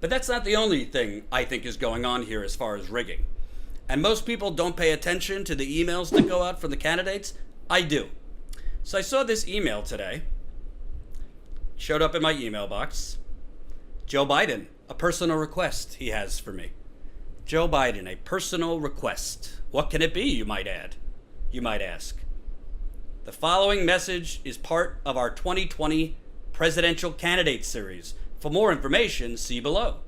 But that's not the only thing I think is going on here as far as rigging. And most people don't pay attention to the emails that go out from the candidates. I do. So I saw this email today. Showed up in my email box. Joe Biden, a personal request he has for me. Joe Biden, a personal request. What can it be, you might add? You might ask. The following message is part of our 2020 Presidential Candidate Series. For more information, see below.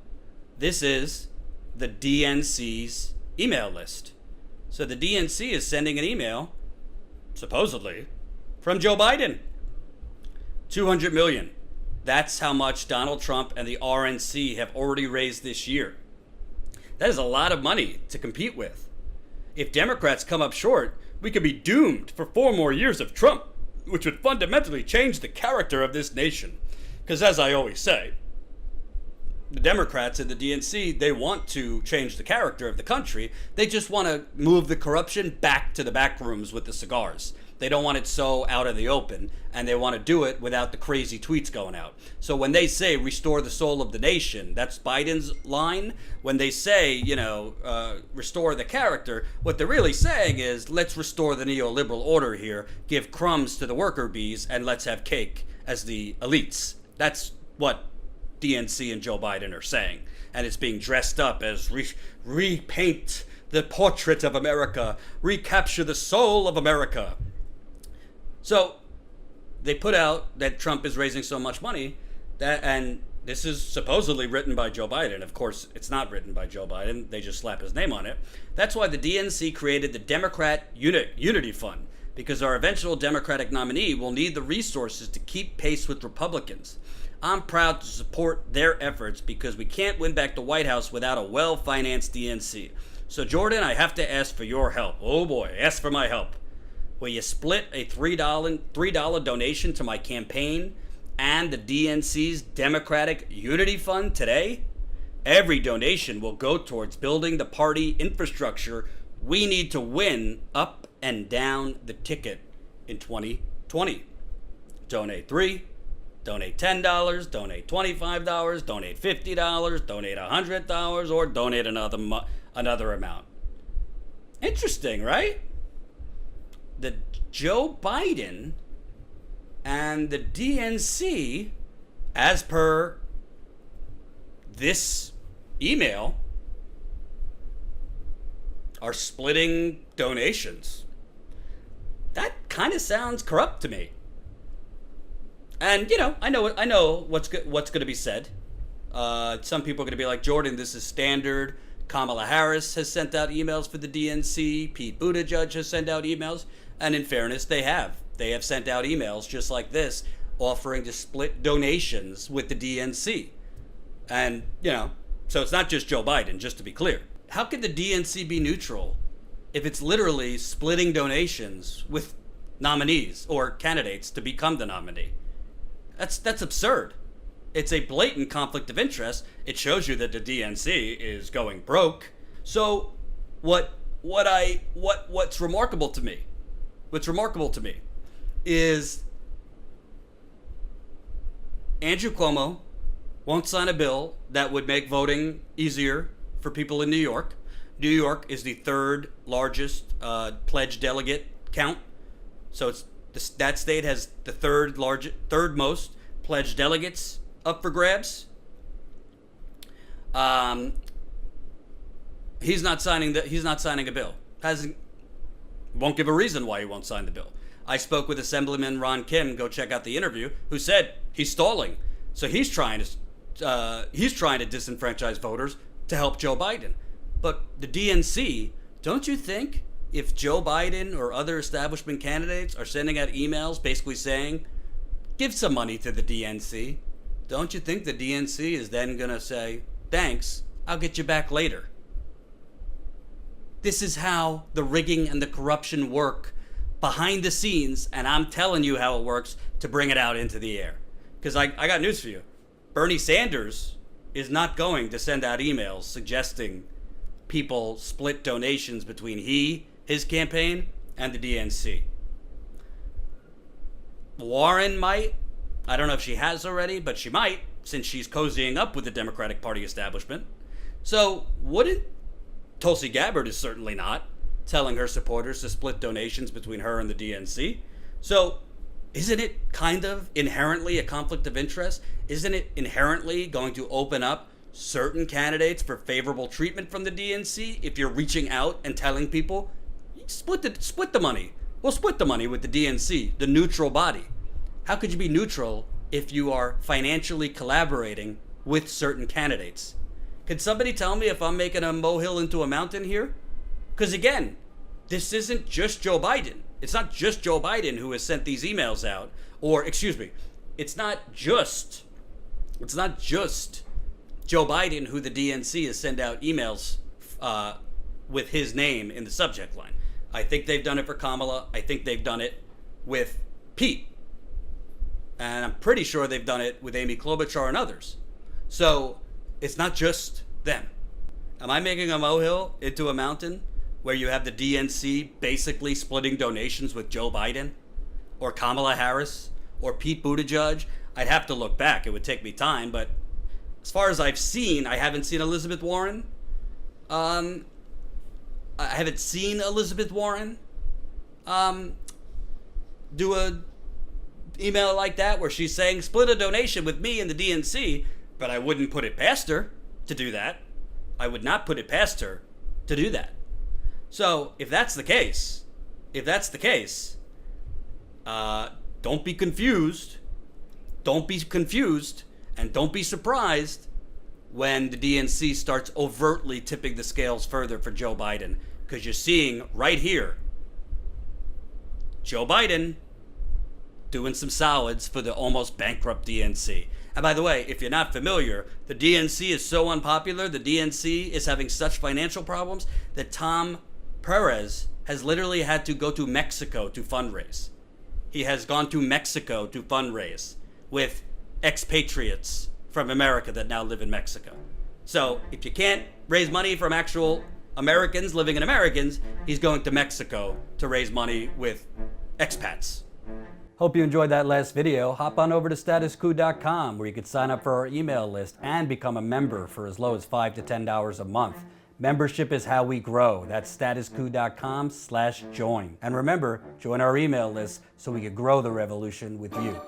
This is the DNC's email list. So the DNC is sending an email, supposedly, from Joe Biden. 200 million. That's how much Donald Trump and the RNC have already raised this year. That is a lot of money to compete with. If Democrats come up short, we could be doomed for 4 more years of Trump, which would fundamentally change the character of this nation. Because as I always say, the Democrats and the DNC, they want to change the character of the country. They just want to move the corruption back to the back rooms with the cigars. They don't want it so out in the open, and they want to do it without the crazy tweets going out. So when they say restore the soul of the nation, that's Biden's line. When they say, restore the character, what they're really saying is let's restore the neoliberal order here, give crumbs to the worker bees, and let's have cake as the elites. That's what DNC and Joe Biden are saying. And it's being dressed up as repaint the portrait of America, recapture the soul of America. So they put out that Trump is raising so much money and this is supposedly written by Joe Biden. Of course, it's not written by Joe Biden. They just slap his name on it. That's why the DNC created the Democrat Unity Fund, because our eventual Democratic nominee will need the resources to keep pace with Republicans. I'm proud to support their efforts because we can't win back the White House without a well-financed DNC. So Jordan, I have to ask for your help. Oh boy, ask for my help. Will you split a $3 donation to my campaign and the DNC's Democratic Unity Fund today? Every donation will go towards building the party infrastructure we need to win up and down the ticket in 2020. Donate $3, donate $10, donate $25, donate $50, donate $100, or donate another amount. Interesting, right? The Joe Biden and the DNC, as per this email, are splitting donations. That kind of sounds corrupt to me. And I know what's going to be said. Some people are going to be like, Jordan, this is standard. Kamala Harris has sent out emails for the DNC. Pete Buttigieg has sent out emails. And in fairness, they have. They have sent out emails just like this, offering to split donations with the DNC. And, so it's not just Joe Biden, just to be clear. How could the DNC be neutral if it's literally splitting donations with nominees or candidates to become the nominee? That's absurd. It's a blatant conflict of interest. It shows you that the DNC is going broke. So what's remarkable to me is Andrew Cuomo won't sign a bill that would make voting easier for people in New York. New York is the third largest pledged delegate count. So that state has the third most pledged delegates up for grabs. He's not signing a bill. Won't give a reason why he won't sign the bill. I spoke with Assemblyman Ron Kim. Go check out the interview. Who said he's stalling. So he's trying to disenfranchise voters to help Joe Biden. But the DNC, don't you think if Joe Biden or other establishment candidates are sending out emails basically saying, give some money to the DNC, don't you think the DNC is then going to say, thanks, I'll get you back later? This is how the rigging and the corruption work behind the scenes, and I'm telling you how it works to bring it out into the air. Because I got news for you. Bernie Sanders is not going to send out emails suggesting people split donations between his campaign, and the DNC. Warren might. I don't know if she has already, but she might. since she's cozying up with the Democratic Party establishment. So wouldn't Tulsi Gabbard is certainly not telling her supporters to split donations between her and the DNC. So isn't it kind of inherently a conflict of interest? Isn't it inherently going to open up certain candidates for favorable treatment from the DNC if you're reaching out and telling people, split the money. We'll split the money with the DNC, the neutral body. How could you be neutral if you are financially collaborating with certain candidates? Can somebody tell me if I'm making a molehill into a mountain here? Because again, this isn't just Joe Biden. It's not just Joe Biden who has sent these emails out. Or, excuse me, it's not just Joe Biden who the DNC has sent out emails with his name in the subject line. I think they've done it for Kamala. I think they've done it with Pete. And I'm pretty sure they've done it with Amy Klobuchar and others. So it's not just them. Am I making a molehill into a mountain where you have the DNC basically splitting donations with Joe Biden or Kamala Harris or Pete Buttigieg? I'd have to look back. It would take me time. But as far as I've seen, I haven't seen Elizabeth Warren. I haven't seen Elizabeth Warren do a email like that where she's saying split a donation with me and the DNC, but I wouldn't put it past her to do that. I would not put it past her to do that. So if that's the case, don't be confused. Don't be confused and don't be surprised when the DNC starts overtly tipping the scales further for Joe Biden, because you're seeing right here Joe Biden doing some solids for the almost bankrupt DNC. And by the way, if you're not familiar, the DNC is so unpopular, the DNC is having such financial problems that Tom Perez has literally had to go to Mexico to fundraise. He has gone to Mexico to fundraise with expatriates from America that now live in Mexico. So if you can't raise money from actual Americans living in Americans, he's going to Mexico to raise money with expats. Hope you enjoyed that last video. Hop on over to statuscoup.com where you can sign up for our email list and become a member for as low as $5 to $10 a month. Membership is how we grow. That's statuscoup.com/join. And remember, join our email list so we can grow the revolution with you.